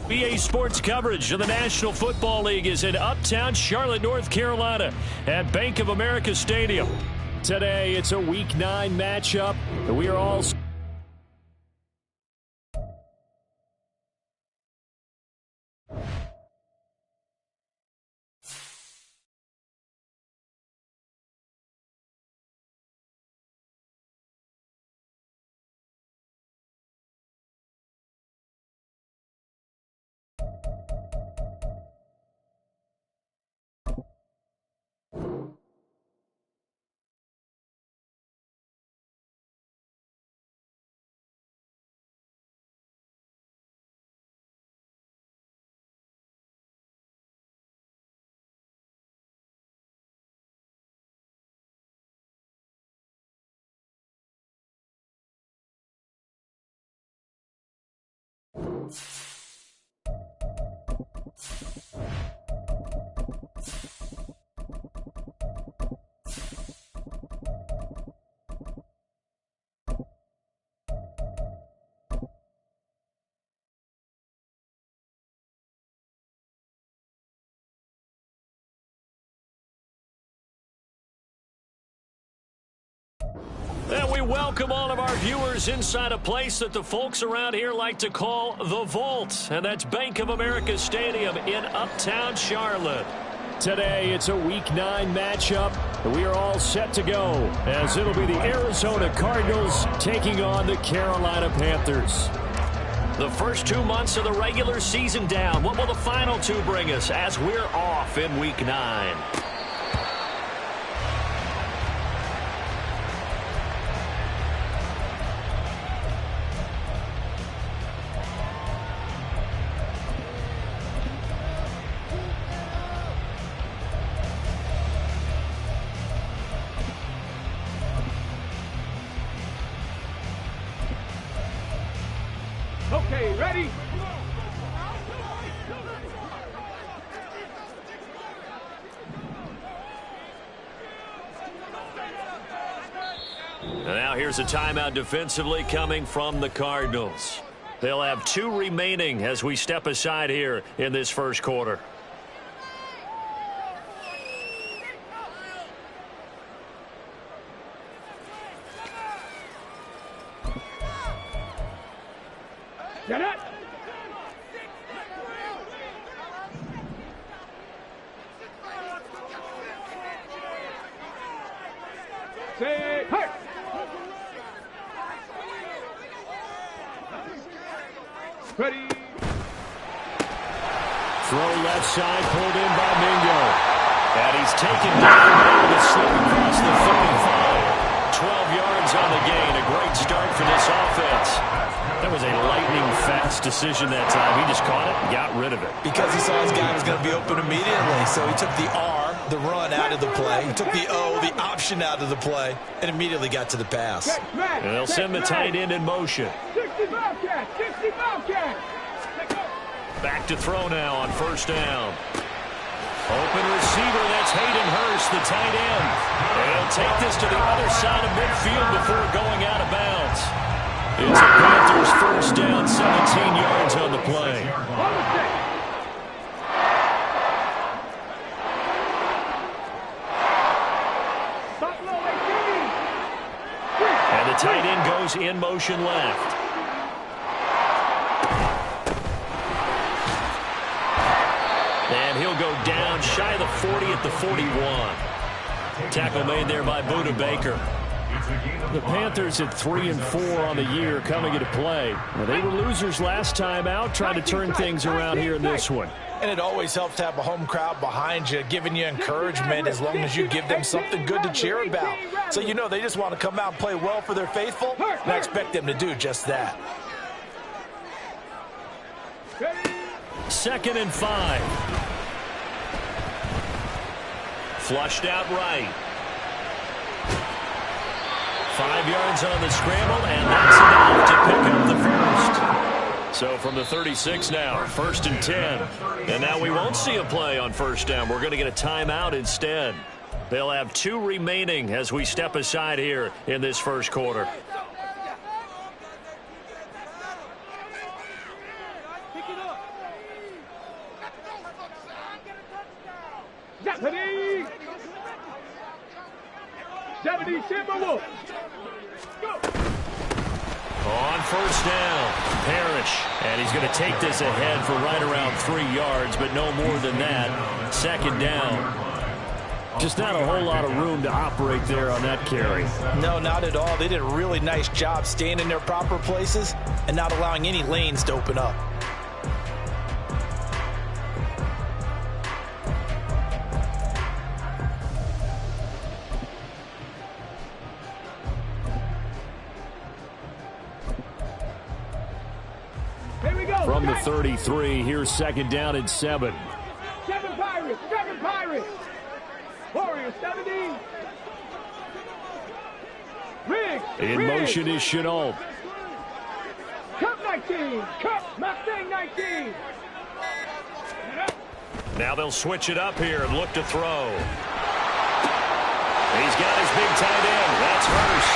BA Sports coverage of the National Football League is in uptown Charlotte, North Carolina at Bank of America Stadium. Today, it's a Week 9 matchup. We are all... And we welcome all of our viewers inside a place that the folks around here like to call the Vault. And that's Bank of America Stadium in uptown Charlotte. Today, it's a Week 9 matchup. We are all set to go, as it'll be the Arizona Cardinals taking on the Carolina Panthers. The first 2 months of the regular season down. What will the final 2 bring us as we're off in Week 9? Okay, ready? And now here's a timeout defensively coming from the Cardinals. They'll have 2 remaining as we step aside here in this first quarter. Get it! Say, hey! Ready? Throw left side, pulled in by Mingo. And he's taken down the slip across the 35. 12 yards on the gain. A great start for this offense. That was a lightning-fast decision that time. He just caught it and got rid of it. Because he saw his guy was going to be open immediately. So he took the R, the run, out of the play. He took the O, the option, out of the play, and immediately got to the pass. And they'll send the tight end in motion. 60 Bobcat! 60 Bobcat! Back to throw now on first down. Open receiver, that's Hayden Hurst, the tight end. And he'll take this to the other side of midfield before going out of bounds. It's a Panthers first down, 17 yards on the play. And the tight end goes in motion left. And he'll go down shy of the 40 at the 41. Tackle made there by Buda Baker. The Panthers at 3-4 on the year coming into play. Well, they were losers last time out, trying to turn things around here in this one. And it always helps to have a home crowd behind you, giving you encouragement as long as you give them something good to cheer about. So you know they just want to come out and play well for their faithful, and I expect them to do just that. 2nd and 5. Flushed out right. 5 yards on the scramble, and that's enough to pick up the first. So from the 36 now, 1st and 10. And now we won't see a play on first down. We're going to get a timeout instead. They'll have 2 remaining as we step aside here in this first quarter. Ready, Timberwolves. Go. On first down, Parrish. And he's going to take this ahead for right around 3 yards, but no more than that. Second down. Just not a whole lot of room to operate there on that carry. No, not at all. They did a really nice job staying in their proper places and not allowing any lanes to open up. Here we go. From the 33, here's second down and 7. 7 Pirates. 7 Pirates. Warriors 17. Riggs. In motion is Chenault. Cup 19. Cup Mustang 19. Now they'll switch it up here and look to throw. He's got his big tight end. That's Hurst.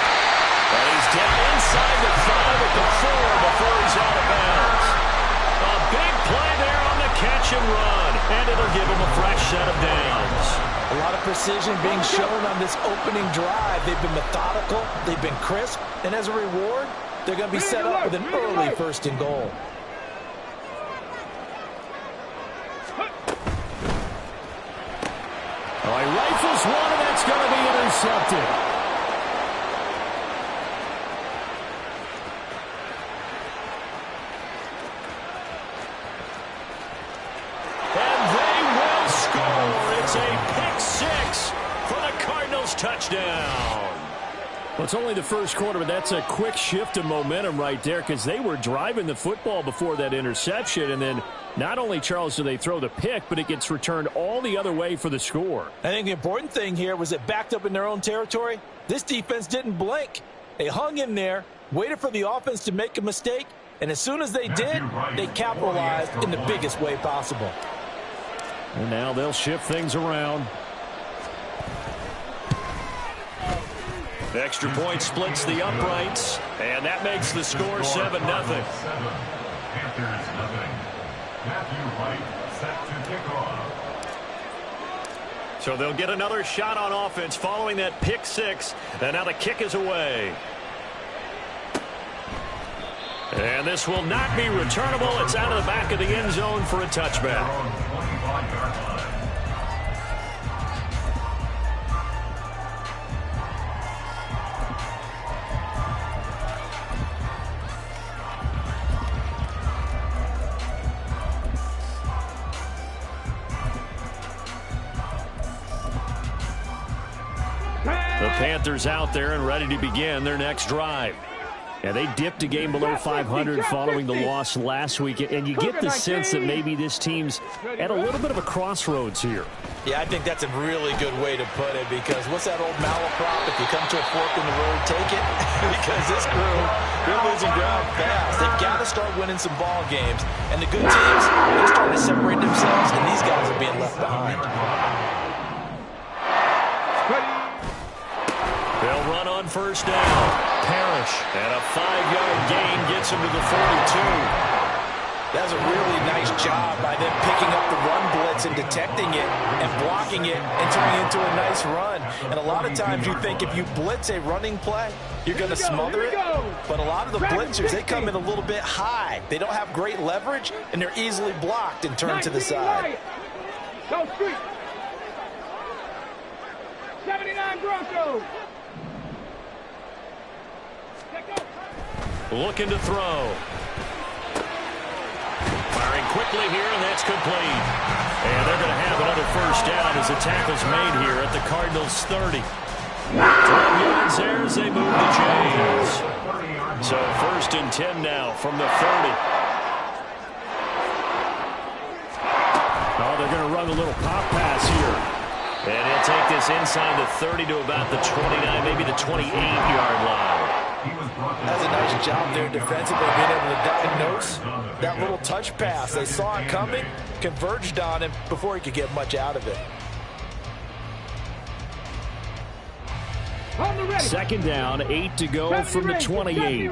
And he's down inside the 5 at the 4 before he's out of bounds. A big play there on the catch and run. And it'll give him a fresh set of downs. A lot of precision being shown on this opening drive. They've been methodical, they've been crisp, and as a reward, they're going to be set up with an early first and goal. All right, rifles one, and that's going to be intercepted. It's a pick 6 for the Cardinals touchdown. Well, it's only the first quarter, but that's a quick shift of momentum right there because they were driving the football before that interception. And then not only, Charles, do they throw the pick, but it gets returned all the other way for the score. I think the important thing here was it backed up in their own territory. This defense didn't blink. They hung in there, waited for the offense to make a mistake, and as soon as they did, they capitalized in the biggest way possible. And now they'll shift things around. The extra point splits the uprights, and that makes the score 7-0. So they'll get another shot on offense following that pick 6, and now the kick is away. And this will not be returnable. It's out of the back of the end zone for a touchback. The Panthers out there and ready to begin their next drive. Yeah, they dipped a game below 500 following the loss last week, and you get the sense that maybe this team's at a little bit of a crossroads here. Yeah, I think that's a really good way to put it, because what's that old malaprop? If you come to a fork in the road, take it. Because this crew, they're losing ground fast. They've got to start winning some ball games. And the good teams, they're starting to separate themselves, and these guys are being left behind. They'll run on first down. Parrish, and a 5-yard gain gets him to the 42. That's a really nice job by them picking up the run blitz and detecting it and blocking it and turning it into a nice run. And a lot of times you think if you blitz a running play, you're going to smother it. But a lot of the blitzers, they come in a little bit high. They don't have great leverage, and they're easily blocked and turned to the side. Go street. 79 Broncos. Looking to throw. Firing quickly here, and that's complete. And they're going to have another first down as the tackle's made here at the Cardinals' 30. 12 yards there as they move the chains. So first and 10 now from the 30. Oh, they're going to run a little pop pass here. And he'll take this inside the 30 to about the 29, maybe the 28-yard line. That's a nice job there defensively, being able to diagnose that little touch pass. They saw it coming, converged on him before he could get much out of it. Second down, 8 to go from the 28. 18,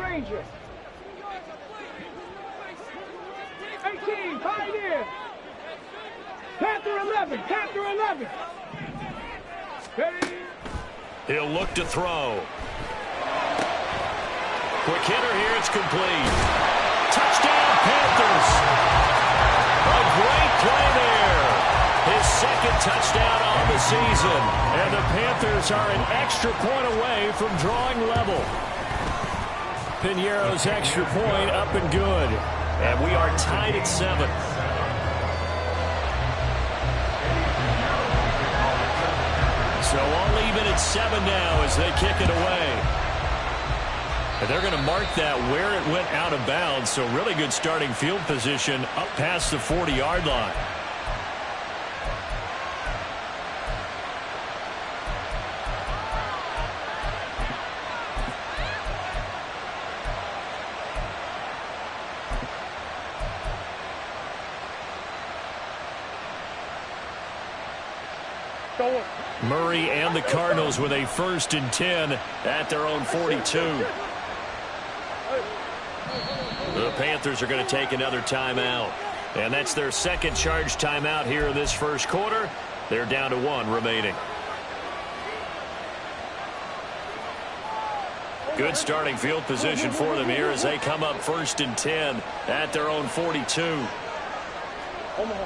Pioneer. Panther 11, Panther 11. Ready. He'll look to throw. Quick hitter here. It's complete. Touchdown, Panthers. A great play there. His second touchdown on the season. And the Panthers are an extra point away from drawing level. Piñeiro's extra point up and good. And we are tied at 7. So all even at 7 now as they kick it away. And they're going to mark that where it went out of bounds. So really good starting field position up past the 40-yard line. Murray and the Cardinals with a 1st and 10 at their own 42. The Panthers are going to take another timeout. And that's their second charge timeout here in this first quarter. They're down to 1 remaining. Good starting field position for them here as they come up 1st and 10 at their own 42. Omaha.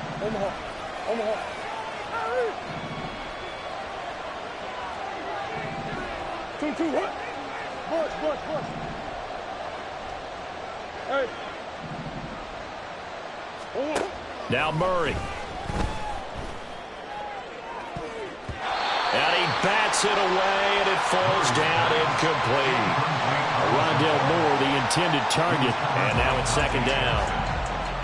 Two, what? Bush. Hey. Now Murray. And he bats it away, and it falls down incomplete. Rondale Moore, the intended target, and now it's 2nd down.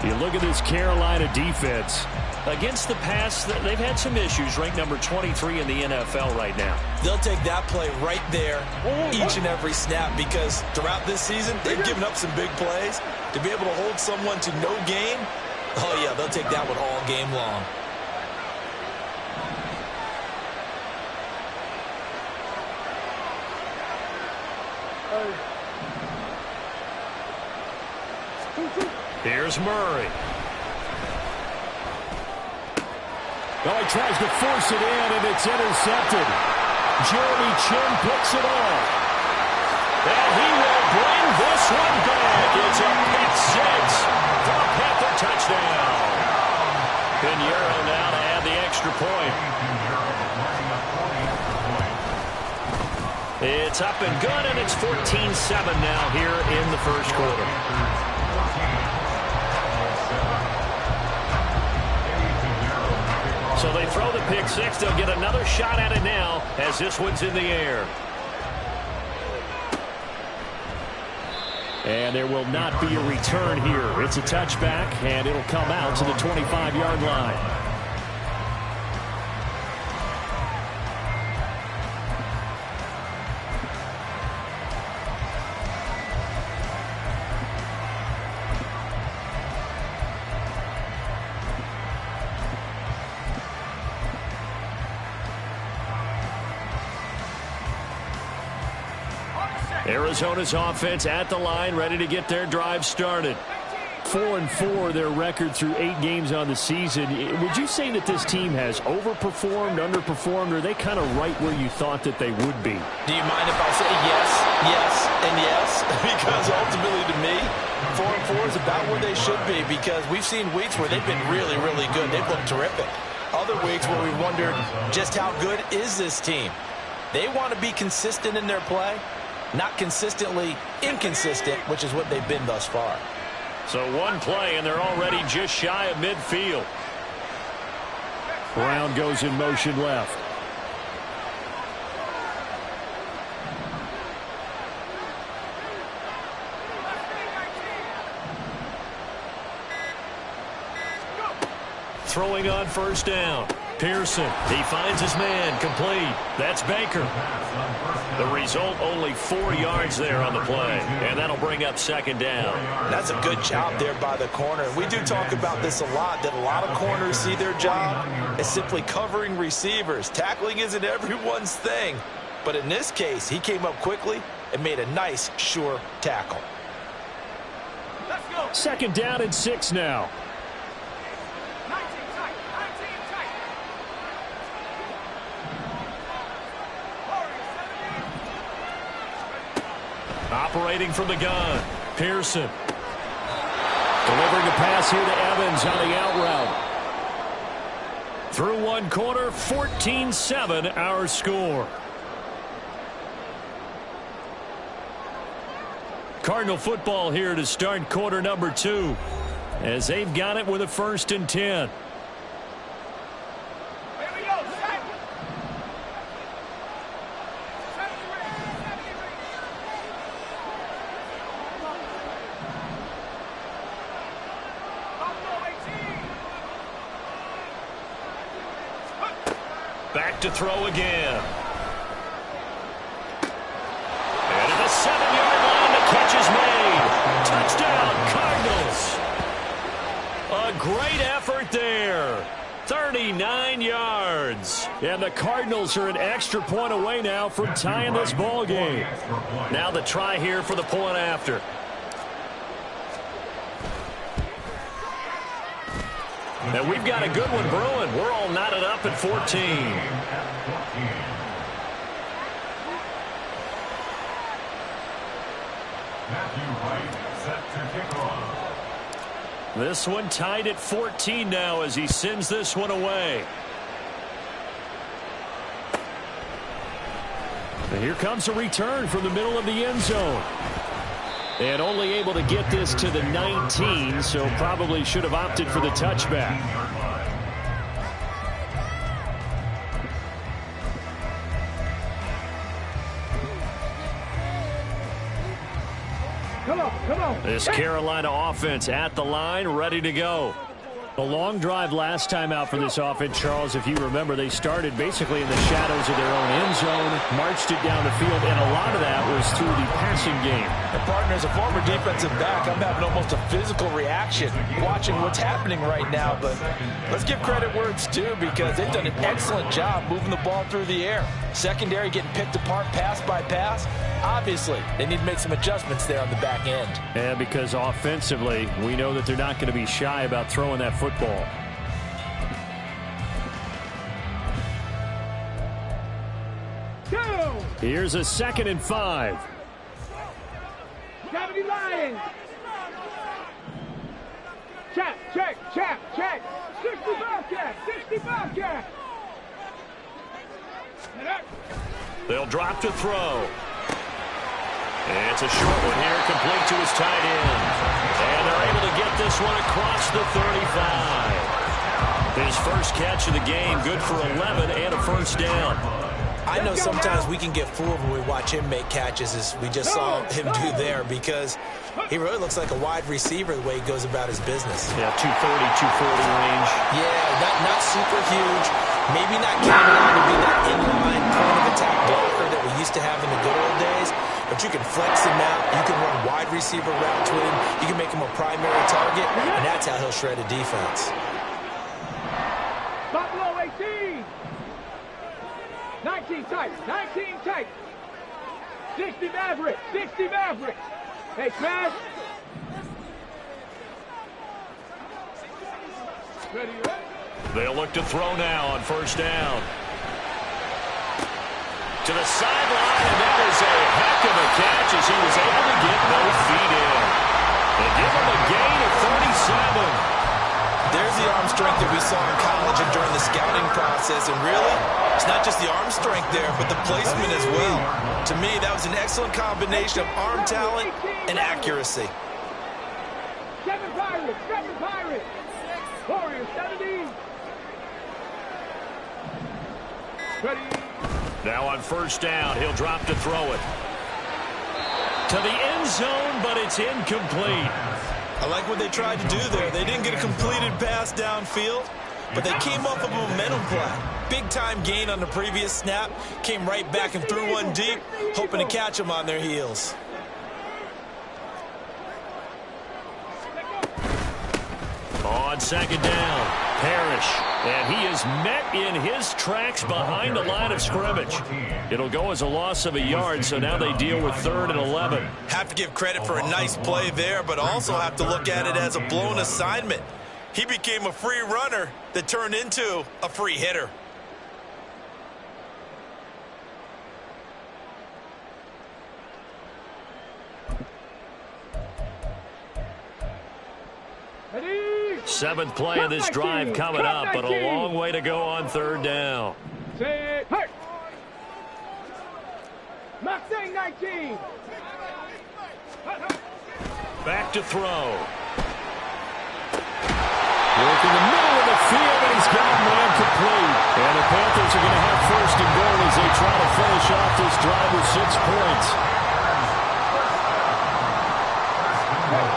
You look at this Carolina defense. Against the pass, they've had some issues. Ranked number 23 in the NFL right now. They'll take that play right there each and every snap because throughout this season, they've given up some big plays. To be able to hold someone to no gain, oh, yeah, they'll take that one all game long. Here's Murray. Oh, he tries to force it in, and it's intercepted. Jeremy Chin picks it off. And he will bring this one back. It's a pick 6 for a Panther touchdown. Piñeiro now to add the extra point. It's up and good, and it's 14-7 now here in the first quarter. So they throw the pick 6. They'll get another shot at it now as this one's in the air. And there will not be a return here. It's a touchback, and it'll come out to the 25-yard line. Arizona's offense at the line, ready to get their drive started. 4-4 their record through 8 games on the season. Would you say that this team has overperformed, underperformed, or are they kind of right where you thought that they would be? Do you mind if I say yes, and yes? Because ultimately to me, 4-4 is about where they should be because we've seen weeks where they've been really, really good. They've looked terrific. Other weeks where we wondered just how good is this team. They want to be consistent in their play. Not consistently inconsistent, which is what they've been thus far. So one play, and they're already just shy of midfield. Brown goes in motion left. Throwing on 1st down. Pearson, he finds his man, complete. That's Baker. The result, only 4 yards there on the play, and that'll bring up 2nd down. That's a good job there by the corner. We do talk about this a lot, that a lot of corners see their job as simply covering receivers. Tackling isn't everyone's thing, but in this case, he came up quickly and made a nice, sure tackle. 2nd down and 6 now. Operating from the gun, Pearson. Delivering a pass here to Evans on the out route. Through one quarter, 14-7 our score. Cardinal football here to start quarter number 2 as they've got it with a 1st and 10. Back to throw again. And at the 7-yard line, the catch is made. Touchdown, Cardinals. A great effort there. 39 yards. And the Cardinals are an extra point away now from tying this ball game. Now the try here for the point after. And we've got a good one brewing. We're all knotted up at 14. This one tied at 14 now as he sends this one away. And here comes a return from the middle of the end zone. And only able to get this to the 19, so probably should have opted for the touchback. Come on. This Carolina offense at the line, ready to go. A long drive last time out for this offense, Charles. If you remember, they started basically in the shadows of their own end zone, marched it down the field, and a lot of that was through the passing game. And partner, as a former defensive back, I'm having almost a physical reaction watching what's happening right now. But let's give credit where it's due because they've done an excellent job moving the ball through the air. Secondary getting picked apart pass by pass. Obviously, they need to make some adjustments there on the back end. And because offensively, we know that they're not going to be shy about throwing that football. Go! Here's a 2nd and 5. Gravity Lions! Check. 65 cat! They'll drop to throw. And it's a short one here, complete to his tight end. And they're able to get this one across the 35. His first catch of the game, good for 11 and a 1st down. I know sometimes we can get fooled when we watch him make catches, as we just saw him do there, because he really looks like a wide receiver the way he goes about his business. Yeah, 230, 240 range. Yeah, not super huge. Maybe not counted on to be that inline point of attack blocker that we used to have in the good old days, but you can flex him out. You can run wide receiver routes with him. You can make him a primary target, and that's how he'll shred a defense. Buffalo 18! 19 tight. 60 Maverick. Hey, Trav. Ready? They'll look to throw now on 1st down. To the sideline, and that is a heck of a catch as he was able to get both feet in. They give him a gain of 37. There's the arm strength that we saw in college and during the scouting process. And really, it's not just the arm strength there, but the placement as well. To me, that was an excellent combination of arm talent and accuracy. 7 Pirates. Warriors 70. Ready. Now on 1st down, he'll drop to throw it. To the end zone, but it's incomplete. I like what they tried to do there. They didn't get a completed pass downfield, but they came off of a momentum play. Big-time gain on the previous snap. Came right back and threw one deep, hoping to catch them on their heels. On 2nd down, Parrish. And he is met in his tracks behind the line of scrimmage. It'll go as a loss of a yard, so now they deal with 3rd and 11. Have to give credit for a nice play there, but also have to look at it as a blown assignment. He became a free runner that turned into a free hitter. Ready? Seventh play of this drive coming up, but a long way to go on third down. Set, hurt. Mustang 19. Back to throw. Work in the middle of the field, and he's got a man complete. And the Panthers are going to have first and goal as they try to finish off this drive with 6 points.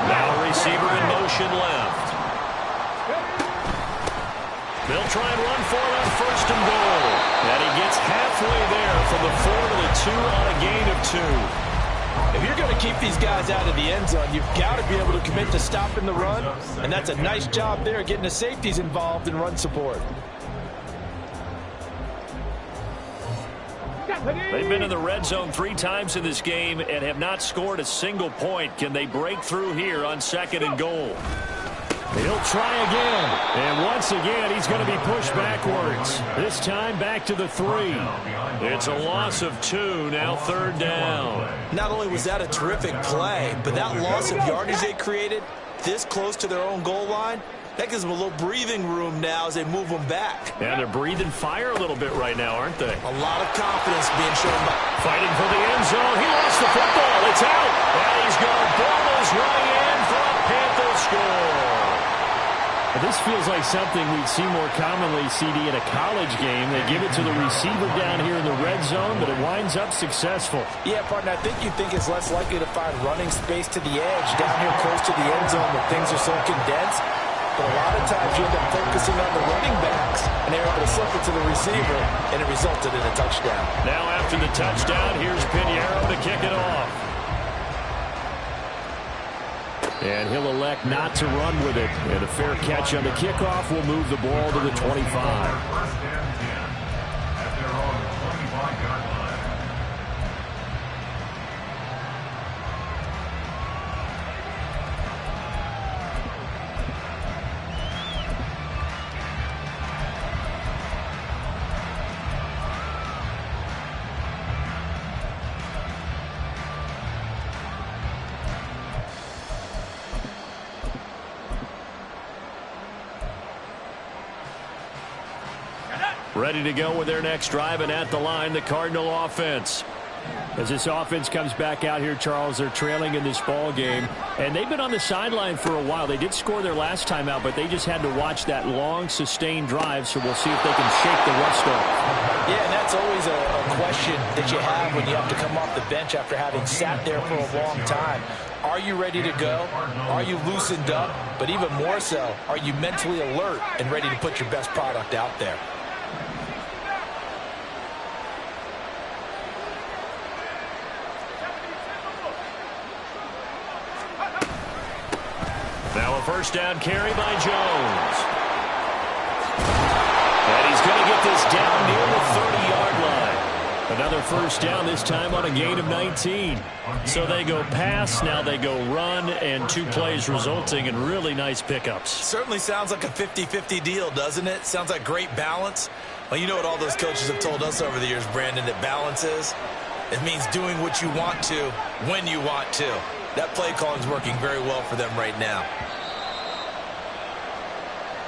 Now receiver in motion left. They'll try and run for it on first and goal. And he gets halfway there from the 4 to the 2 on a gain of 2. If you're going to keep these guys out of the end zone, you've got to be able to commit to stopping the run, and that's a nice job there getting the safeties involved in run support. They've been in the red zone 3 times in this game and have not scored a single point. Can they break through here on second and goal? He'll try again. And once again, he's going to be pushed backwards. This time back to the 3. It's a loss of 2, now third down. Not only was that a terrific play, but that loss of yardage they created this close to their own goal line, that gives them a little breathing room now as they move them back. And they're breathing fire a little bit right now, aren't they? A lot of confidence being shown by... Fighting for the end zone. He lost the football. It's out. And he's going to ball his way in for a Panthers score. This feels like something we'd see more commonly, CD, in a college game. They give it to the receiver down here in the red zone, but it winds up successful. Yeah, partner, I think you think it's less likely to find running space to the edge down here close to the end zone where things are so condensed. But a lot of times you end up focusing on the running backs, and they're able to slip it to the receiver, and it resulted in a touchdown. Now after the touchdown, here's Pinheiro to kick it off. And he'll elect not to run with it. And a fair catch on the kickoff will move the ball to the 25. Ready to go with their next drive, and at the line, the Cardinal offense. As this offense comes back out here, Charles, they're trailing in this ball game, and they've been on the sideline for a while. They did score their last time out, but they just had to watch that long, sustained drive, so we'll see if they can shake the rust off. Yeah, and that's always a question that you have when you have to come off the bench after having sat there for a long time. Are you ready to go? Are you loosened up? But even more so, are you mentally alert and ready to put your best product out there? Now a first down carry by Jones. And he's going to get this down near the 30-yard line. Another first down, this time on a gain of 19. So they go pass, now they go run, and 2 plays resulting in really nice pickups. Certainly sounds like a 50-50 deal, doesn't it? Sounds like great balance. Well, you know what all those coaches have told us over the years, Brandon, that balance is? It means doing what you want to when you want to. That play calling is working very well for them right now.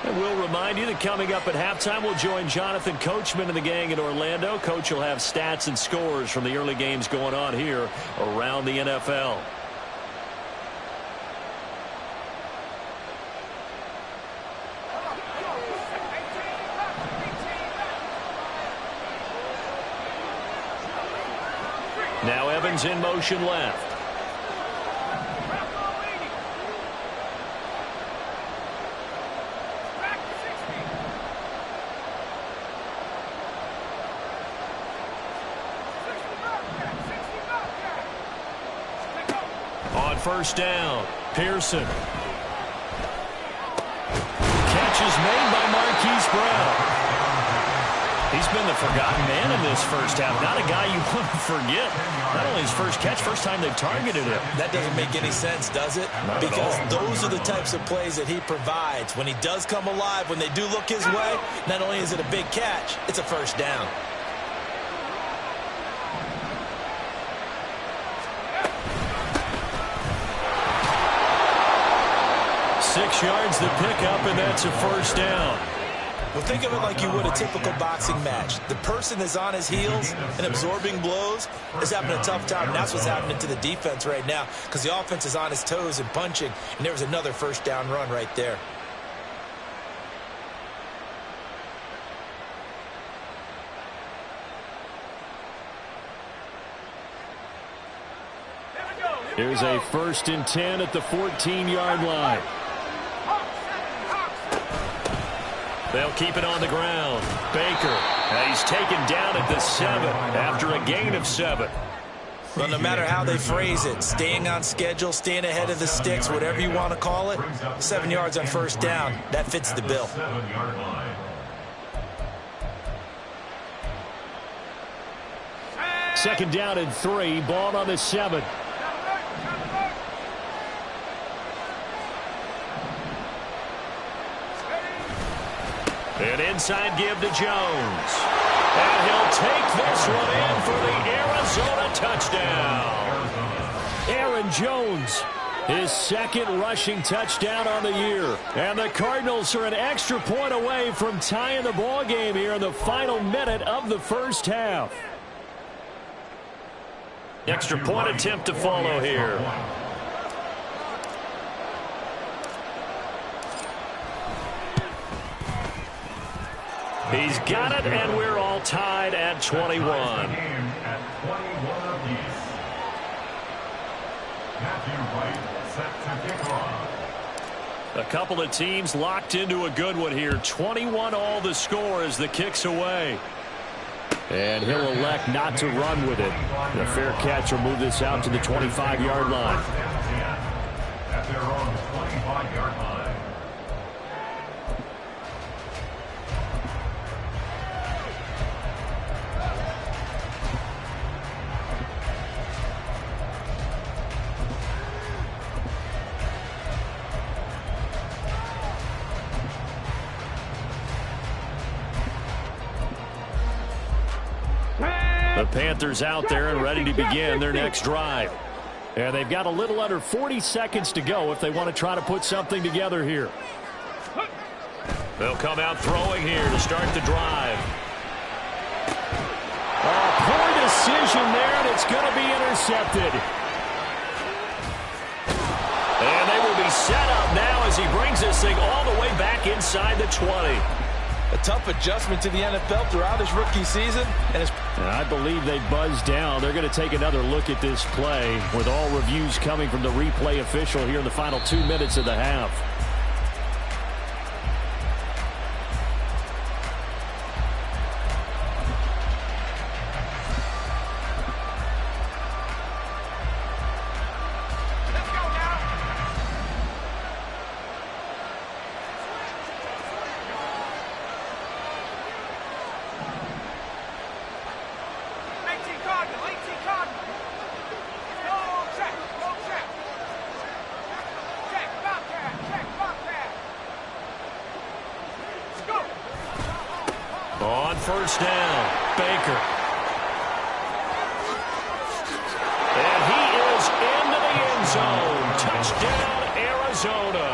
And we'll remind you that coming up at halftime, we'll join Jonathan Coachman and the gang in Orlando. Coach will have stats and scores from the early games going on here around the NFL. Now Evans in motion left. On first down, Pearson. Catch is made by Marquise Brown. He's been the forgotten man in this first half. Not a guy you want to forget. Not only his first catch, first time they've targeted him. That doesn't make any sense, does it? Because those are the types of plays that he provides. When he does come alive, when they do look his way, not only is it a big catch, it's a first down. 6 yards to pick up, and that's a first down. Well, think of it like you would a typical boxing match. The person is on his heels and absorbing blows is having a tough time. And that's what's happening to the defense right now because the offense is on his toes and punching, and there was another first down run right there. Here's a 1st and 10 at the 14-yard line. They'll keep it on the ground. Baker, he's taken down at the 7 after a gain of 7. Well, no matter how they phrase it, staying on schedule, staying ahead of the sticks, whatever you want to call it, 7 yards on first down, that fits the bill. Second down and 3, ball on the 7. An inside give to Jones. And he'll take this one in for the Arizona touchdown. Aaron Jones, his 2nd rushing touchdown on the year. And the Cardinals are an extra point away from tying the ball game here in the final minute of the first half. Extra point attempt to follow here. He's got it, and we're all tied at 21. A couple of teams locked into a good one here. 21 all the score as the kick's away. And he'll elect not to run with it. The fair catch will move this out to the 25-yard line. At their own 25-yard line. The Panthers out there and ready to begin their next drive. And they've got a little under 40 seconds to go if they want to try to put something together here. They'll come out throwing here to start the drive. Poor decision there, and it's going to be intercepted. And they will be set up now as he brings this thing all the way back inside the 20. A tough adjustment to the NFL throughout his rookie season. And I believe they buzzed down. They're going to take another look at this play with all reviews coming from the replay official here in the final 2 minutes of the half. On first down, Baker. And he is into the end zone. Touchdown, Arizona.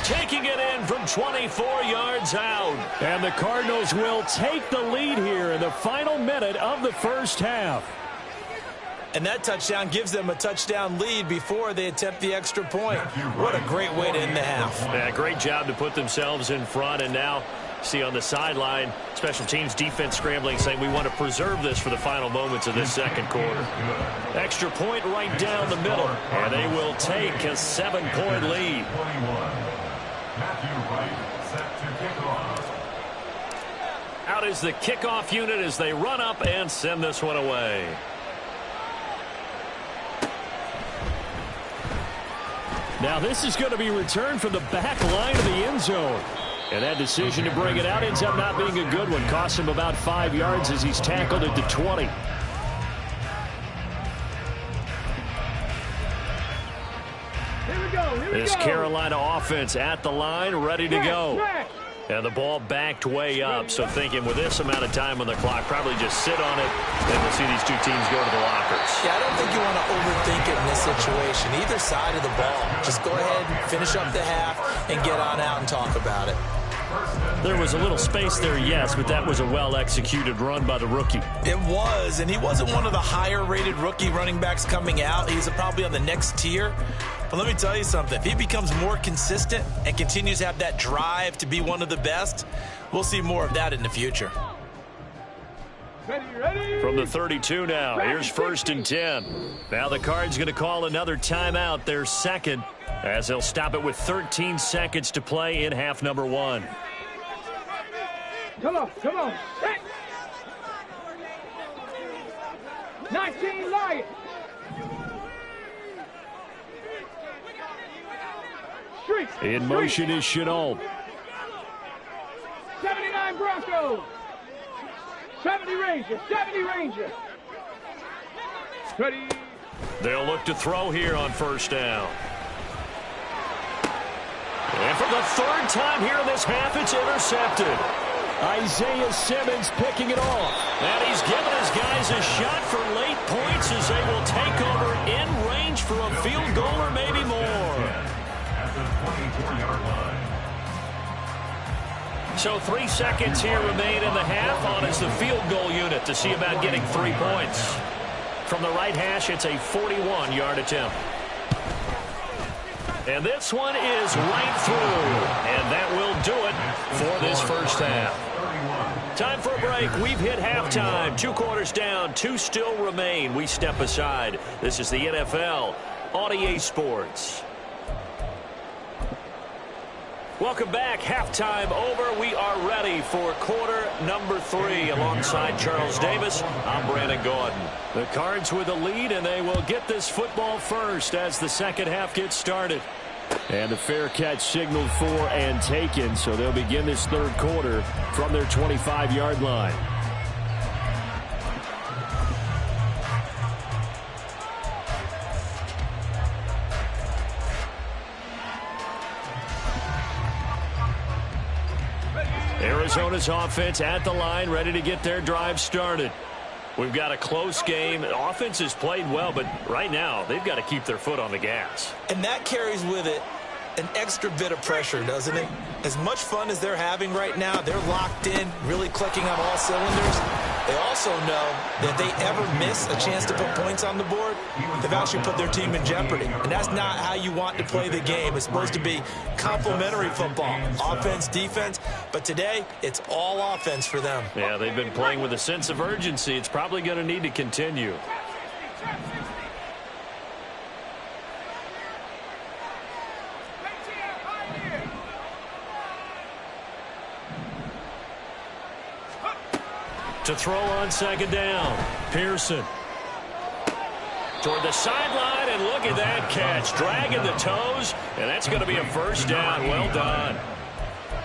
Taking it in from 24 yards out. And the Cardinals will take the lead here in the final minute of the first half. And that touchdown gives them a touchdown lead before they attempt the extra point. What a great way to end the half. Yeah, great job to put themselves in front. And now, see on the sideline, special teams defense scrambling, saying we want to preserve this for the final moments of this second quarter. Extra point right down the middle. And they will take a 7-point lead. Out is the kickoff unit as they run up and send this one away. Now this is going to be returned from the back line of the end zone. And that decision to bring it out ends up not being a good one. Costs him about 5 yards as he's tackled at the 20. Here we go. This Carolina offense at the line, ready to go. And the ball backed way up, so thinking with this amount of time on the clock, probably just sit on it, and we'll see these two teams go to the lockers. Yeah, I don't think you want to overthink it in this situation. Either side of the ball. Just go ahead and finish up the half and get on out and talk about it. There was a little space there, yes, but that was a well-executed run by the rookie. It was, and he wasn't one of the higher-rated rookie running backs coming out. He's probably on the next tier. But let me tell you something. If he becomes more consistent and continues to have that drive to be one of the best, we'll see more of that in the future. Ready. From the 32 now, here's 1st and 10. Now the Cards going to call another timeout, their second, as they'll stop it with 13 seconds to play in half number 1. Come on. Set. 19 Lions. In motion is Chenault. 79 Broncos. 70 Rangers. Ready. They'll look to throw here on 1st down. And for the 3rd time here in this half, it's intercepted. Isaiah Simmons picking it off. And he's given his guys a shot for late points as they will take over in range for a field goal or maybe more. At the 24-yard line. So 3 seconds here remain in the half on as the field goal unit to see about getting 3 points. From the right hash, it's a 41-yard attempt. And this one is right through. And that will do it for this first half. Time for a break. We've hit halftime. 2 quarters down. 2 still remain. We step aside. This is the NFL on EA Sports. Welcome back. Halftime over. We are ready for quarter number 3. Alongside Charles Davis, I'm Brandon Gordon. The Cards with a lead, and they will get this football first as the second half gets started. And the fair catch signaled for and taken, so they'll begin this 3rd quarter from their 25-yard line. Arizona's offense at the line, ready to get their drive started. We've got a close game. The offense has played well, but right now they've got to keep their foot on the gas. And that carries with it an extra bit of pressure, doesn't it? As much fun as they're having right now, they're locked in, really clicking on all cylinders. They also know that if they ever miss a chance to put points on the board, they've actually put their team in jeopardy. And that's not how you want to play the game. It's supposed to be complementary football, offense, defense. But today, it's all offense for them. Yeah, they've been playing with a sense of urgency. It's probably going to need to continue. To throw on 2nd down. Pearson. Toward the sideline, and look at that catch. Dragging the toes, and that's going to be a 1st down. Well done.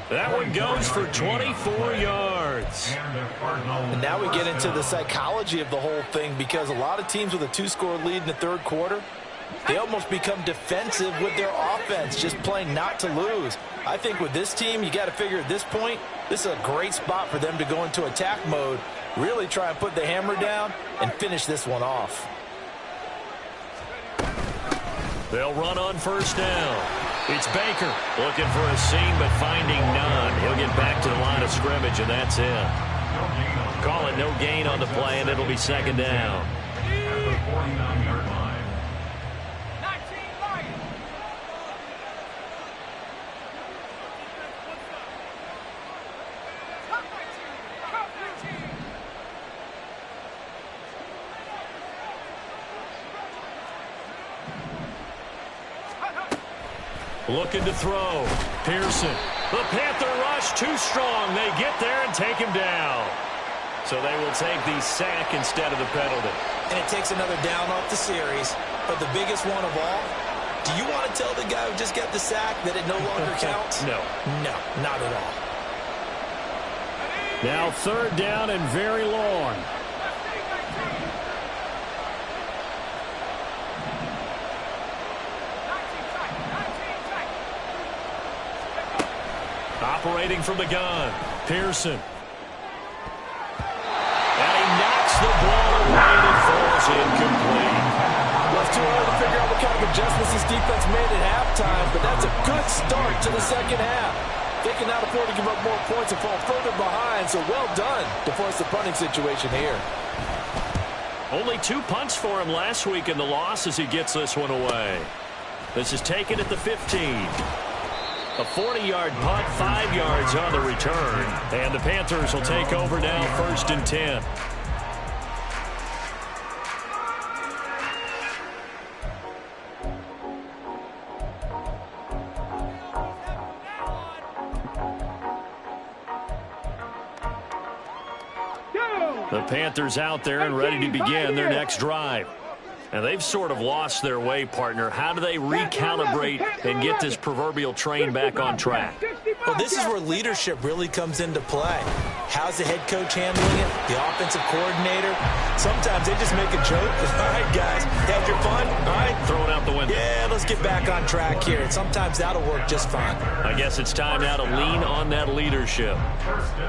That one goes for 24 yards. And now we get into the psychology of the whole thing, because a lot of teams with a 2-score lead in the 3rd quarter, they almost become defensive with their offense, just playing not to lose. I think with this team, you got to figure at this point, this is a great spot for them to go into attack mode, really try and put the hammer down and finish this one off. They'll run on 1st down. It's Baker looking for a seam but finding none. He'll get back to the line of scrimmage, and that's it. Call it no gain on the play, and it'll be 2nd down. At the 49-yard line. Looking to throw. Pearson. The Panther rush too strong. They get there and take him down. So they will take the sack instead of the penalty. And it takes another down off the series. But the biggest one of all, do you want to tell the guy who just got the sack that it no longer counts? No. No, not at all. Now 3rd down and very long. Operating from the gun, Pearson. And he knocks the ball away and it falls incomplete. Well, it's too early to figure out what kind of adjustments this defense made at halftime, but that's a good start to the second half. They can not afford to give up more points and fall further behind, so well done to force the punting situation here. Only 2 punts for him last week in the loss as he gets this one away. This is taken at the 15. A 40-yard punt, 5 yards on the return. And the Panthers will take over now, 1st and 10. The Panthers out there and ready to begin their next drive. And they've sort of lost their way, partner. How do they recalibrate and get this proverbial train back on track? Well, this is where leadership really comes into play. How's the head coach handling it? The offensive coordinator? Sometimes they just make a joke. All right, guys, had your fun? All right. Throw it out the window. Yeah, let's get back on track here. And sometimes that'll work just fine. I guess it's time now to lean on that leadership.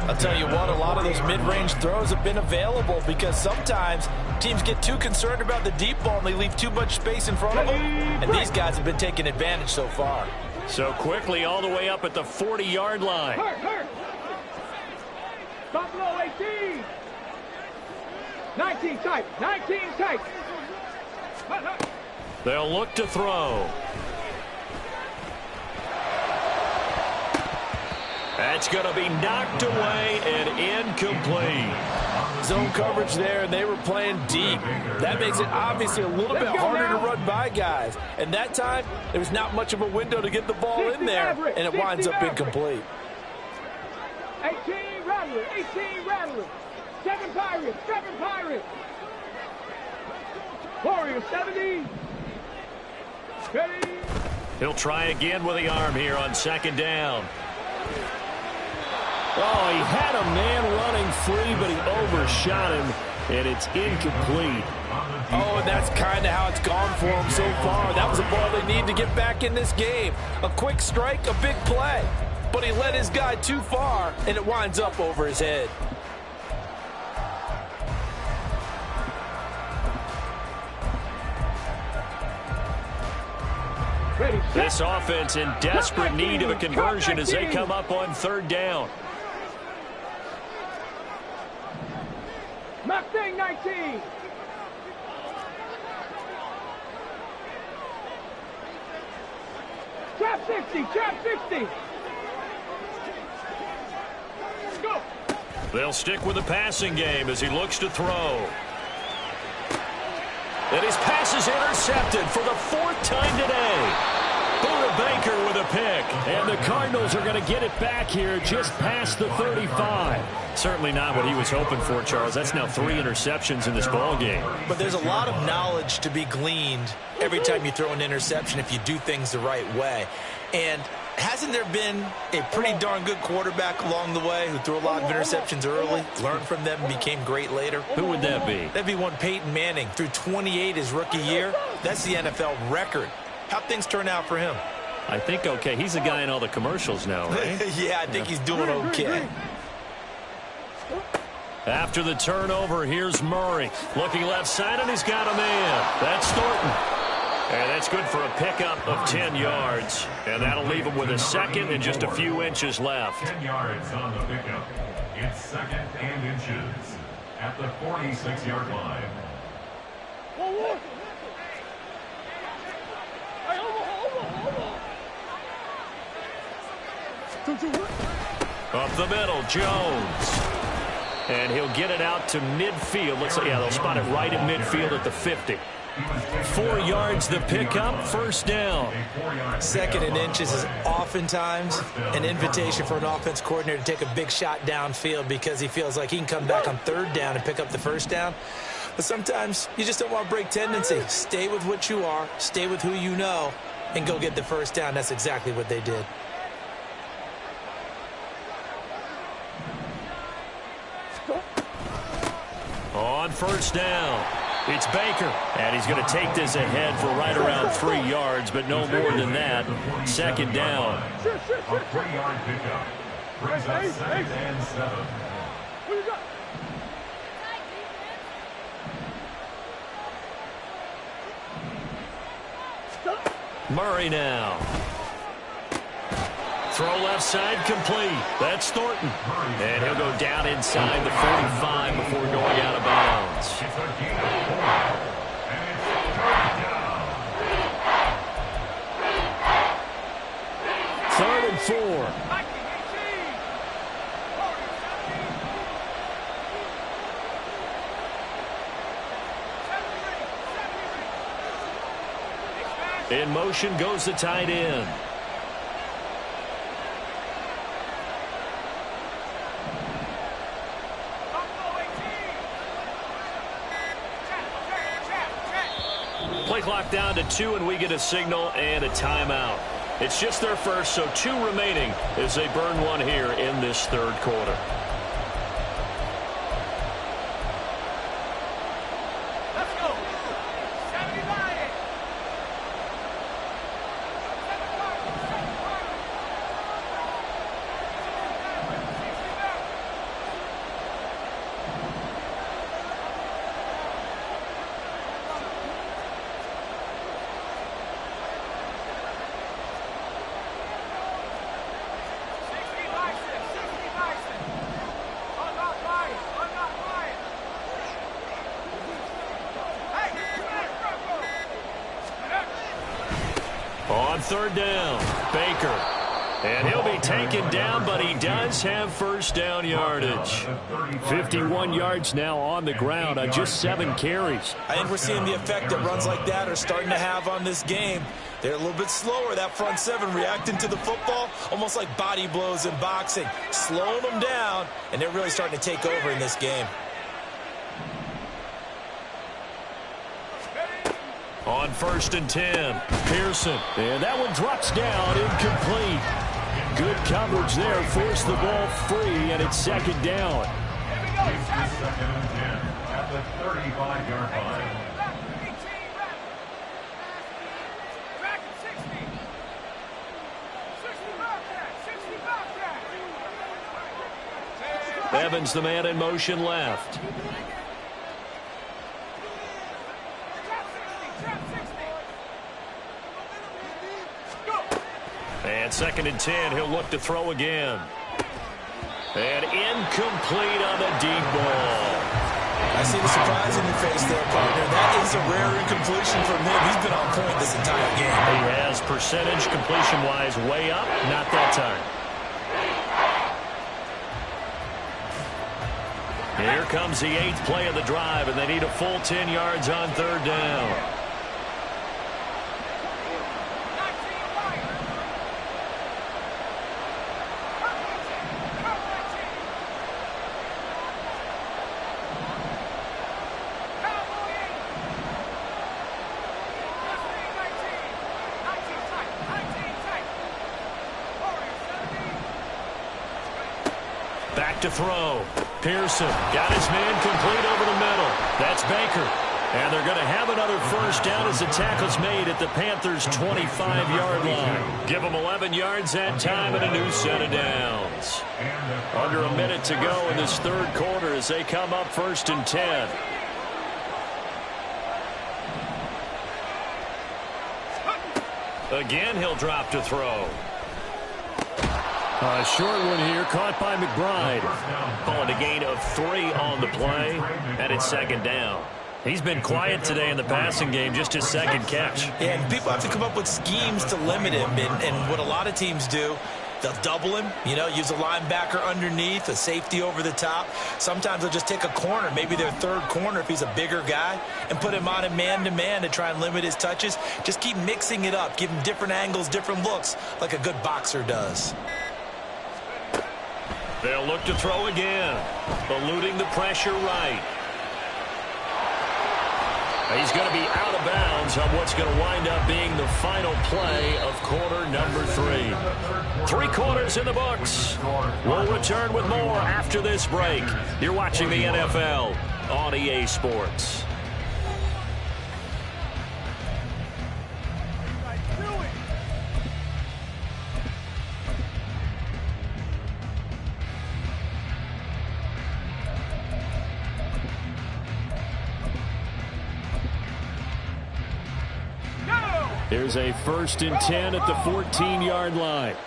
I'll tell you what, a lot of those mid-range throws have been available because sometimes teams get too concerned about the deep ball and they leave too much space in front of them. And these guys have been taking advantage so far. So quickly all the way up at the 40-yard line. Hurt. Stop below 18. 19 tight. 19 tight. Hurt. They'll look to throw. That's going to be knocked away and incomplete. Zone coverage there, and they were playing deep. That makes it obviously a little bit harder to run by guys. And that time, there was not much of a window to get the ball in there, and it winds up incomplete. 18 Rattlers. 18 Rattlers. 7 Pirates. 7 Pirates. Warriors 70. Ready. He'll try again with the arm here on 2nd down. Oh, he had a man running free, but he overshot him, and it's incomplete. Oh, and that's kind of how it's gone for him so far. That was a ball they need to get back in this game. A quick strike, a big play. But he led his guy too far, and it winds up over his head. Ready. This offense in desperate need of a conversion as they come up on 3rd down. Mustang 19. Trap 60. Trap 60. Go. They'll stick with the passing game as he looks to throw. And his pass is intercepted for the 4th time today. Buda Baker with a pick. And the Cardinals are going to get it back here just past the 35. Certainly not what he was hoping for, Charles. That's now 3 interceptions in this ball game. But there's a lot of knowledge to be gleaned every time you throw an interception if you do things the right way. And hasn't there been a pretty darn good quarterback along the way who threw a lot of interceptions early, learned from them, and became great later? Who would that be? That'd be one Peyton Manning. Threw 28 his rookie year. That's the NFL record. How'd things turn out for him? I think okay. He's the guy in all the commercials now, right? Yeah, I think he's doing okay. After the turnover, here's Murray. Looking left side, and he's got a man. That's Thornton. And that's good for a pickup of 10 yards. And that'll leave him with a 2nd and just a few inches left. 10 yards on the pickup. It's 2nd and inches at the 46-yard line. Up the middle, Jones. And he'll get it out to midfield. Looks like, yeah, they'll spot it right at midfield at the 50. 4 yards the pickup, 1st down. 2nd and inches is oftentimes an invitation for an offense coordinator to take a big shot downfield because he feels like he can come back on 3rd down and pick up the 1st down. But sometimes you just don't want to break tendency. Stay with what you are, stay with who you know, and go get the 1st down. That's exactly what they did. On 1st down, it's Baker. And he's going to take this ahead for right around 3 yards, but no more than that. 2nd down. A 3-yard pickup. Brings up 2nd and 7. Who you got? Murray now. Throw left side complete. That's Thornton. And he'll go down inside the 45 before going out of bounds. It's a gain of 4. And it's 3rd down. 3rd and 4. In motion goes the tight end. Play clock down to 2, and we get a signal and a timeout. It's just their first, so 2 remaining as they burn one here in this 3rd quarter. On 3rd down, Baker. And he'll be taken down, but he does have first down yardage. 51 yards now on the ground on just 7 carries. I think we're seeing the effect that runs like that are starting to have on this game. They're a little bit slower, that front 7, reacting to the football, almost like body blows in boxing, slowing them down, and they're really starting to take over in this game. On 1st and 10, Pearson. And that one drops down, incomplete. Good coverage there, forced the ball free, and it's 2nd down. It's 2nd and 10 at the 35-yard line. Evans, the man in motion left. And 2nd and 10, he'll look to throw again. And incomplete on the deep ball. I see the surprise in your face there, partner. That is a rare incompletion from him. He's been on point this entire game. He has percentage completion-wise way up, not that time. Here comes the 8th play of the drive, and they need a full 10 yards on 3rd down. Back to throw. Pearson got his man complete over the middle. That's Baker. And they're going to have another first down as the tackle's made at the Panthers' 25-yard line. Give them 11 yards that time and a new set of downs. Under a minute to go in this 3rd quarter as they come up 1st and 10. Again, he'll drop to throw. A short one here, caught by McBride. Calling a gain of 3 on the play, and it's 2nd down. He's been quiet today in the passing game, just his 2nd catch. Yeah, and people have to come up with schemes to limit him, and what a lot of teams do, they'll double him, use a linebacker underneath, a safety over the top. Sometimes they'll just take a corner, maybe their 3rd corner if he's a bigger guy, and put him on a man-to-man to try and limit his touches. Just keep mixing it up, give him different angles, different looks, like a good boxer does. They'll look to throw again, eluding the pressure right. He's going to be out of bounds on what's going to wind up being the final play of quarter number 3. 3 quarters in the books. We'll return with more after this break. You're watching the NFL on EA Sports. Here's a 1st and 10 at the 14-yard line.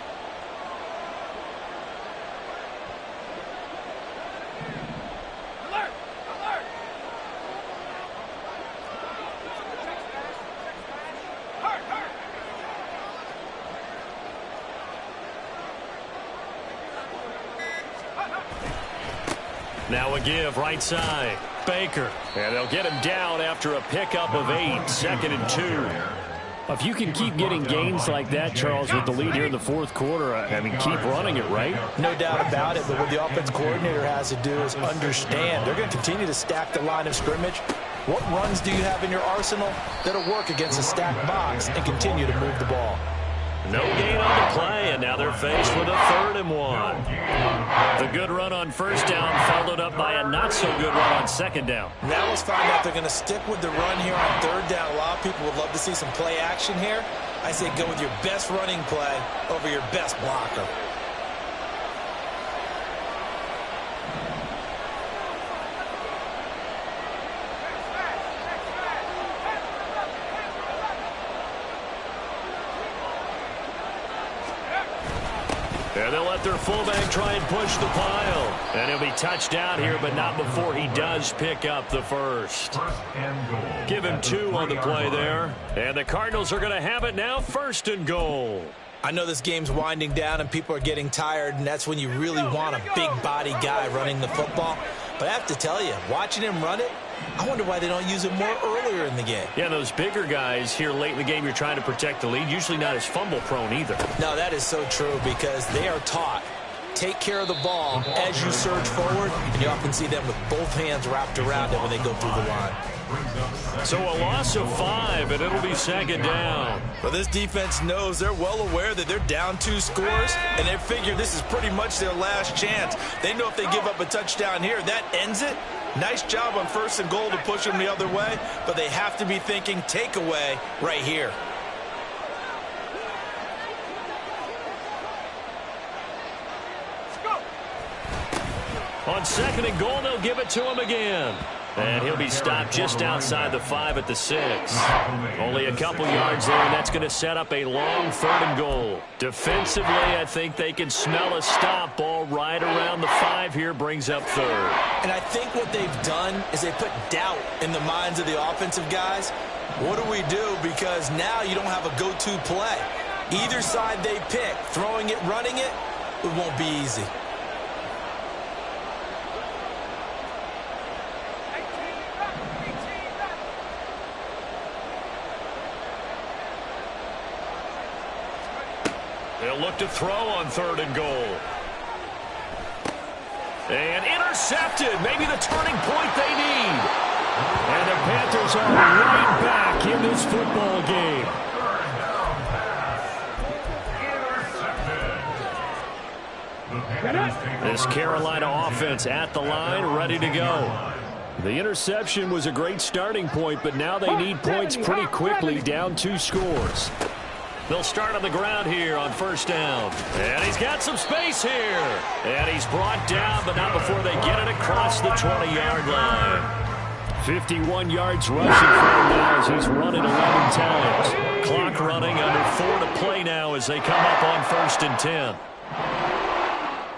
Now a give right side. Baker. And they'll get him down after a pickup of 8. 2nd and 2. If you can keep getting gains like that, Charles, with the lead here in the 4th quarter, I mean, keep running it, right? No doubt about it, but what the offense coordinator has to do is understand they're going to continue to stack the line of scrimmage. What runs do you have in your arsenal that'll work against a stacked box and continue to move the ball? No gain on the play, and now they're faced with a 3rd and 1. The good run on 1st down followed up by a not-so-good run on 2nd down. Now let's find out if they're going to stick with the run here on 3rd down. A lot of people would love to see some play action here. I say go with your best running play over your best blocker. And they'll let their fullback try and push the pile. And he'll be touched down here, but not before he does pick up the 1st. Give him 2 on the play there. And the Cardinals are going to have it now, 1st and goal. I know this game's winding down and people are getting tired, and that's when you really want a big body guy running the football. But I have to tell you, watching him run it, I wonder why they don't use it more earlier in the game. Yeah, those bigger guys here late in the game, you're trying to protect the lead, usually not as fumble prone either. No, that is so true because they are taught. Take care of the ball as you surge forward, and you often see them with both hands wrapped around it when they go through the line. So a loss of 5, and it'll be 2nd down. Well, this defense knows they're well aware that they're down 2 scores, and they figure this is pretty much their last chance. They know if they give up a touchdown here, that ends it. Nice job on 1st and goal to push them the other way, but they have to be thinking takeaway right here. On 2nd and goal, they'll give it to him again. And he'll be stopped just outside the 5 at the 6. Only a couple yards there, and that's going to set up a long 3rd and goal. Defensively, I think they can smell a stop. Ball right around the 5 here, brings up 3rd. And I think what they've done is they put doubt in the minds of the offensive guys. What do we do? Because now you don't have a go-to play. Either side they pick, throwing it, running it, it won't be easy. They'll look to throw on 3rd and goal. And intercepted. Maybe the turning point they need. And the Panthers are right back in this football game. This Carolina offense at the line, ready to go. The interception was a great starting point, but now they need points pretty quickly, down 2 scores. They'll start on the ground here on 1st down. And he's got some space here. And he's brought down, but not before they get it across the 20-yard line. 51 yards rushing for him now as he's run it 11 times. Clock running, under 4 to play now as they come up on 1st and 10.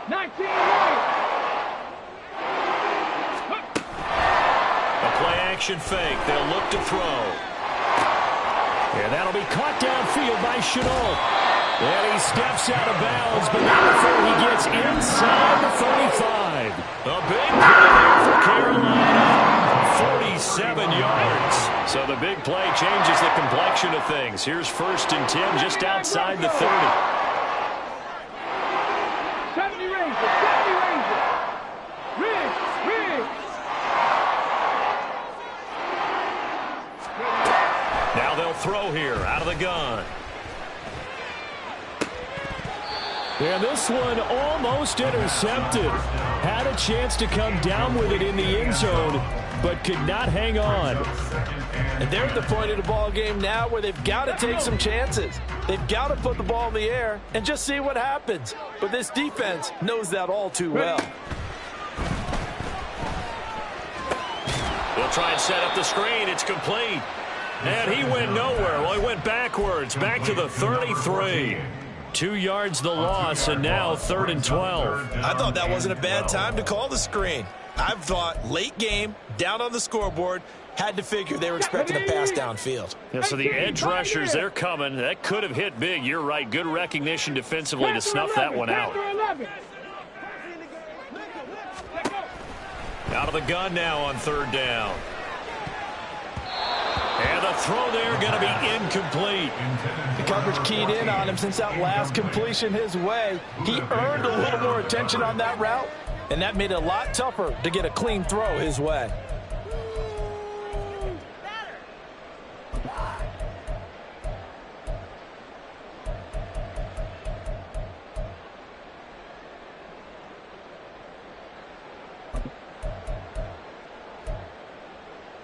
19 right. A play-action fake. They'll look to throw. And that'll be caught downfield by Shenault. And he steps out of bounds, but not before he gets inside the 35. A big play there for Carolina. 47 yards. So the big play changes the complexion of things. Here's 1st and 10 just outside the 30. 70 Rangers, 70 Rangers. Ridge. Now they'll throw here out of the gun. And this one almost intercepted. Had a chance to come down with it in the end zone, but could not hang on. And they're at the point of the ball game now where they've got to take some chances. They've got to put the ball in the air and just see what happens. But this defense knows that all too well. They'll try and set up the screen. It's complete. And he went nowhere. Well, he went backwards, back to the 33. 2 yards the loss, and now 3rd and 12. I thought that wasn't a bad time to call the screen. I've thought late game, down on the scoreboard, had to figure they were expecting a pass downfield. Yeah, so the edge rushers, they're coming. That could have hit big. You're right. Good recognition defensively to snuff that one out. Out of the gun now on 3rd down. And the throw there going to be incomplete. The coverage keyed in on him since that last completion his way. He earned a little more attention on that route, and that made it a lot tougher to get a clean throw his way.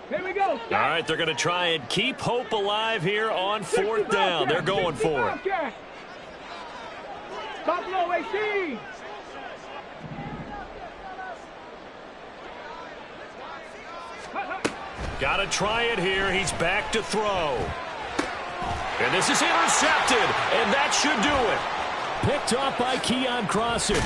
Here we go. All right, they're going to try and keep hope alive here on 4th down. They're going for it. Buffalo 18. Got to try it here. He's back to throw. And this is intercepted, and that should do it. Picked off by Keon Crossan.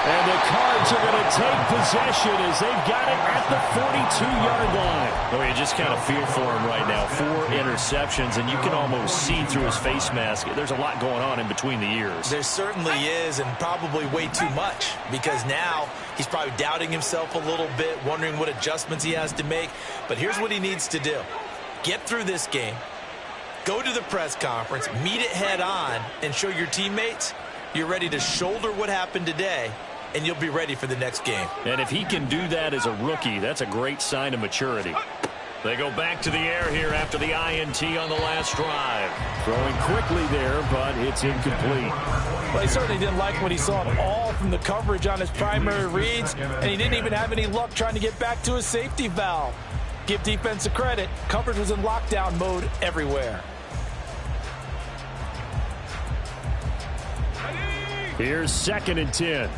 And the Cards are going to take possession as they've got it at the 42-yard line. Oh, you just kind of feel for him right now. 4 interceptions, and you can almost see through his face mask. There's a lot going on in between the ears. There certainly is, and probably way too much, because now he's probably doubting himself a little bit, wondering what adjustments he has to make. But here's what he needs to do. Get through this game, go to the press conference, meet it head on, and show your teammates you're ready to shoulder what happened today, and you'll be ready for the next game. And if he can do that as a rookie, that's a great sign of maturity. They go back to the air here after the INT on the last drive. Throwing quickly there, but it's incomplete. Well, he certainly didn't like what he saw at all from the coverage on his primary reads, and he didn't even have any luck trying to get back to his safety valve. Give defense a credit. Coverage was in lockdown mode everywhere. Here's 2nd and 10.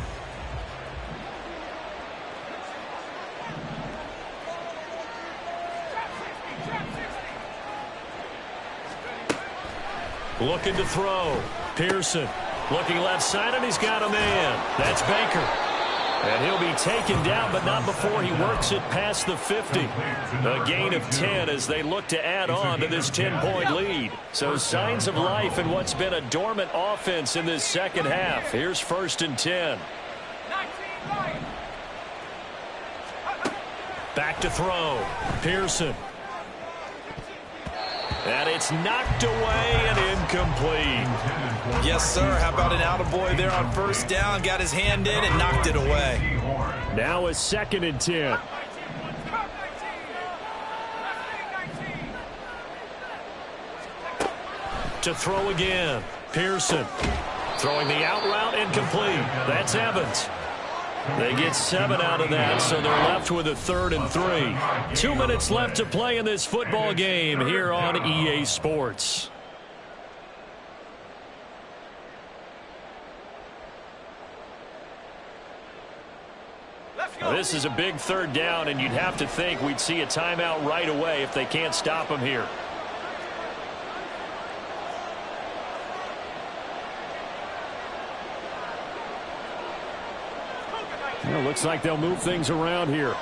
Looking to throw. Pearson looking left side, and he's got a man. That's Baker. And he'll be taken down, but not before he works it past the 50. A gain of 10 as they look to add on to this 10-point lead. So signs of life in what's been a dormant offense in this second half. Here's 1st and 10. Back to throw. Pearson. And it's knocked away and incomplete. Yes, sir. How about an attaboy there on 1st down? Got his hand in and knocked it away. Now a 2nd and 10. To throw again. Pearson throwing the out route incomplete. That's Evans. They get 7 out of that, so they're left with a 3rd and 3. 2 minutes left to play in this football game here on EA Sports. This is a big 3rd down, and you'd have to think we'd see a timeout right away if they can't stop him here. Well, looks like they'll move things around here.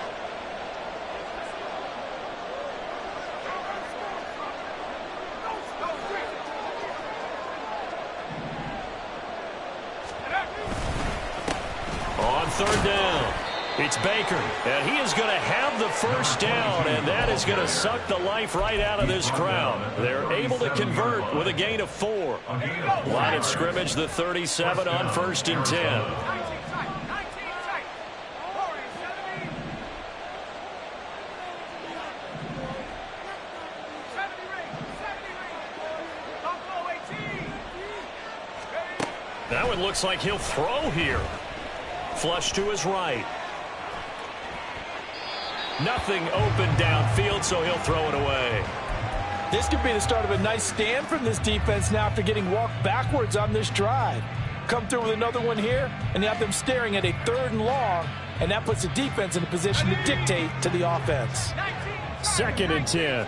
On 3rd down, it's Baker, and he is going to have the 1st down, and that is going to suck the life right out of this crowd. They're able to convert with a gain of 4. Line of scrimmage, the 37 on 1st and 10. That one looks like he'll throw here. Flush to his right. Nothing open downfield, so he'll throw it away. This could be the start of a nice stand from this defense now after getting walked backwards on this drive. Come through with another one here, and you have them staring at a 3rd and long, and that puts the defense in a position to dictate to the offense. 2nd and 10.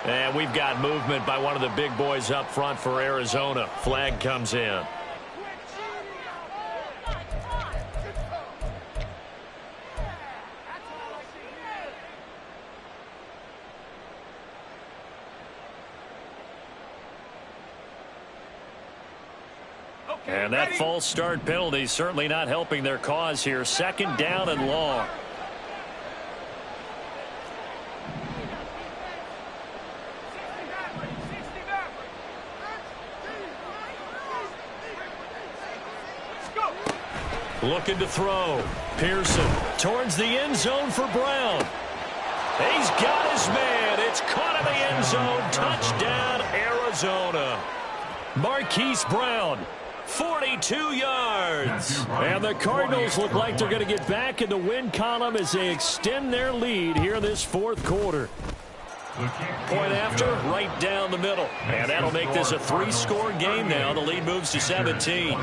And we've got movement by one of the big boys up front for Arizona. Flag comes in. And that false start penalty certainly not helping their cause here. 2nd down and long. Looking to throw. Pearson towards the end zone for Brown. He's got his man. It's caught in the end zone. Touchdown, Arizona. Marquise Brown, 42 yards. And the Cardinals look like they're going to get back in the win column as they extend their lead here in this 4th quarter. Point after, right down the middle. And that'll make this a 3-score game now. The lead moves to 17.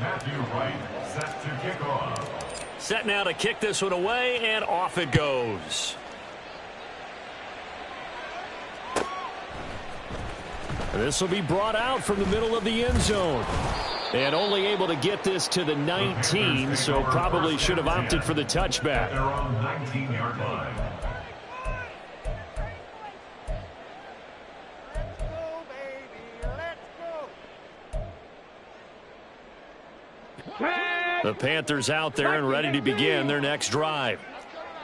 Matthew Wright set to kick off. Set now to kick this one away, and off it goes. This will be brought out from the middle of the end zone. And only able to get this to the 19, so probably should have opted for the touchback. They're on 19-yard line. The Panthers out there and ready to begin their next drive.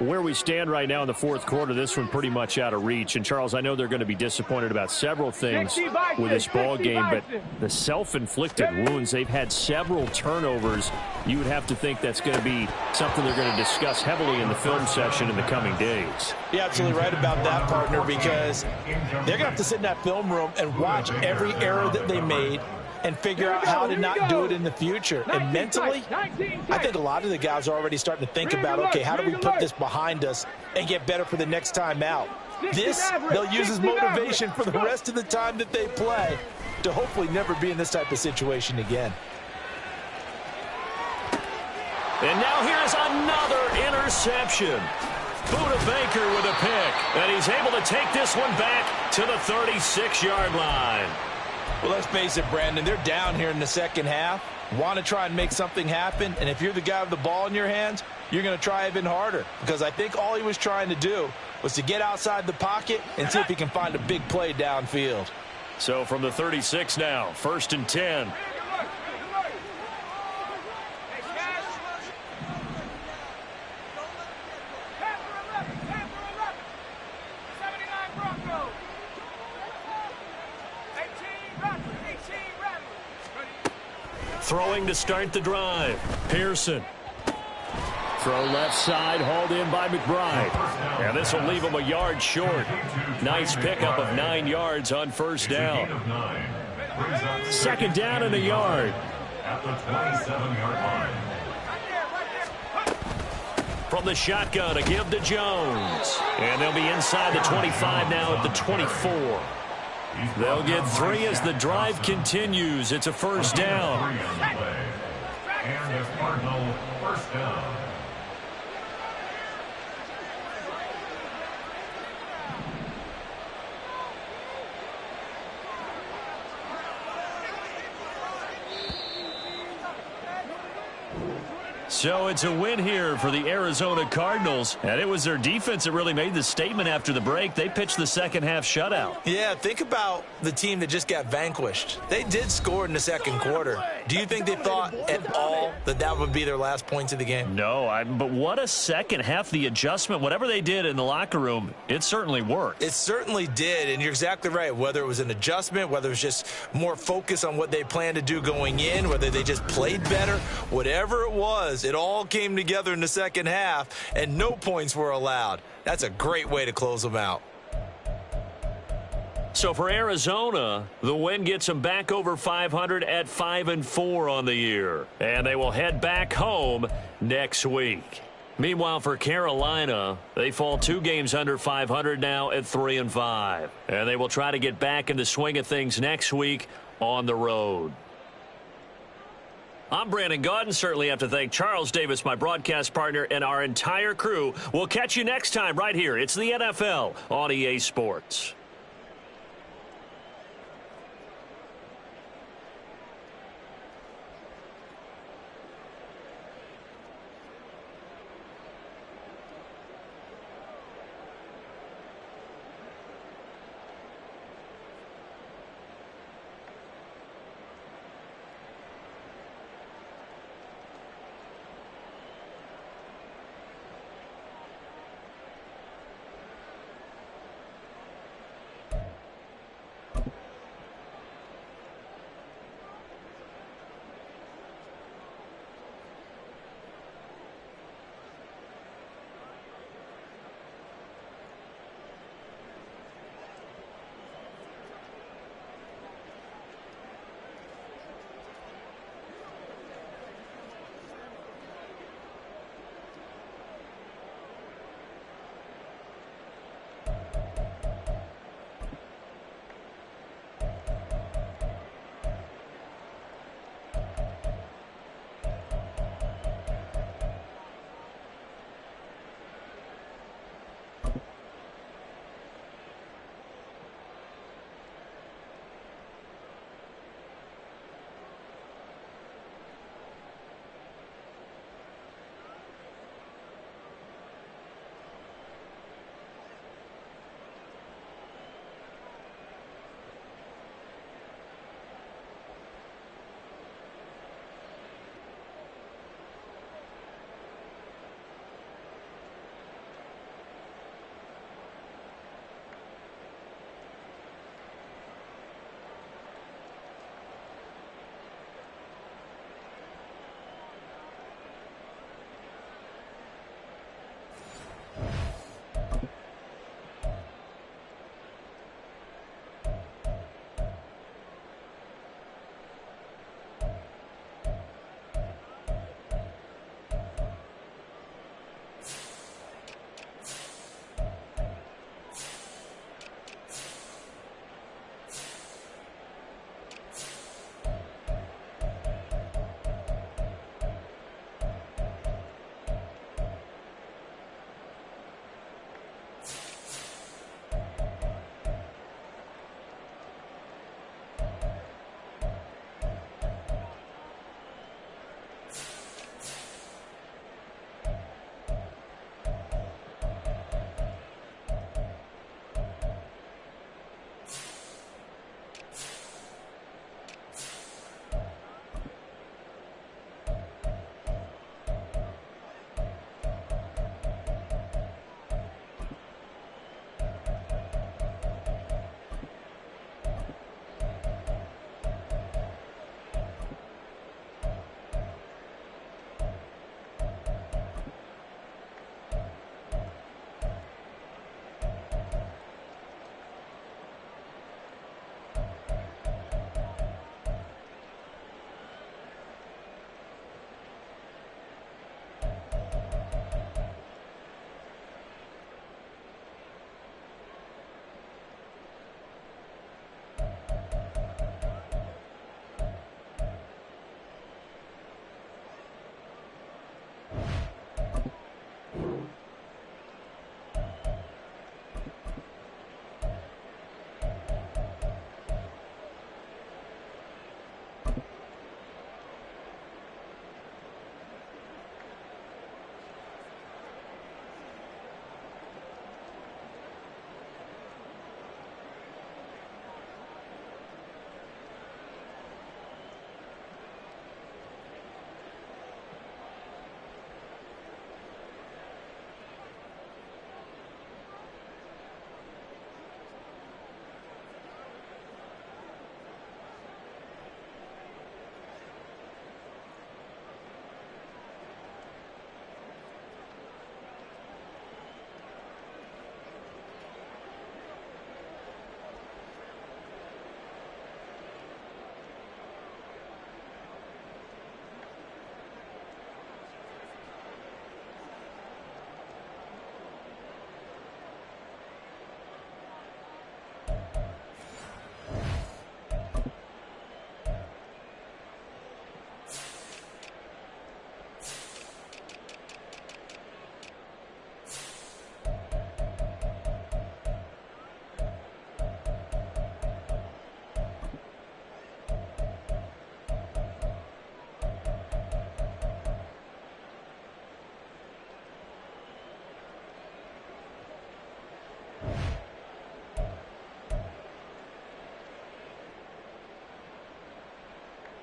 Where we stand right now in the 4th quarter, this one pretty much out of reach. And, Charles, I know they're going to be disappointed about several things with this ball game, but the self-inflicted wounds, they've had several turnovers. You would have to think that's going to be something they're going to discuss heavily in the film session in the coming days. You're absolutely right about that, partner, because they're going to have to sit in that film room and watch every error that they made and figure out how to not do it in the future. And mentally, I think a lot of the guys are already starting to think about, okay, how do we put this behind us and get better for the next time out? This, they'll use as motivation for the rest of the time that they play to hopefully never be in this type of situation again. And now here's another interception. Buda Baker with a pick. And he's able to take this one back to the 36-yard line. Well, let's face it, Brandon, they're down here in the 2nd half, want to try and make something happen, and if you're the guy with the ball in your hands, you're going to try even harder, because I think all he was trying to do was to get outside the pocket and see if he can find a big play downfield. So from the 36 now, 1st and 10. Throwing to start the drive. Pearson. Throw left side, hauled in by McBride. And this will leave him a yard short. Nice pickup of 9 yards on 1st down. 2nd down and a yard. At the 27-yard line. From the shotgun, a give to Jones. And they'll be inside the 25 now at the 24. They'll get 3 as the drive continues. It's a 1st down. And a Cardinal 1st down. So it's a win here for the Arizona Cardinals. And it was their defense that really made the statement after the break. They pitched the 2nd half shutout. Yeah, think about the team that just got vanquished. They did score in the 2nd quarter. Do you think they thought at all that that would be their last points of the game? No, but what a 2nd half. The adjustment, whatever they did in the locker room, it certainly worked. It certainly did, and you're exactly right. Whether it was an adjustment, whether it was just more focus on what they planned to do going in, whether they just played better, whatever it was, it all came together in the 2nd half, and no points were allowed. That's a great way to close them out. So for Arizona, the win gets them back over 500 at 5-4 on the year. And they will head back home next week. Meanwhile, for Carolina, they fall 2 games under 500 now at 3-5. And they will try to get back in the swing of things next week on the road. I'm Brandon Gaudin. Certainly have to thank Charles Davis, my broadcast partner, and our entire crew. We'll catch you next time right here. It's the NFL on EA Sports.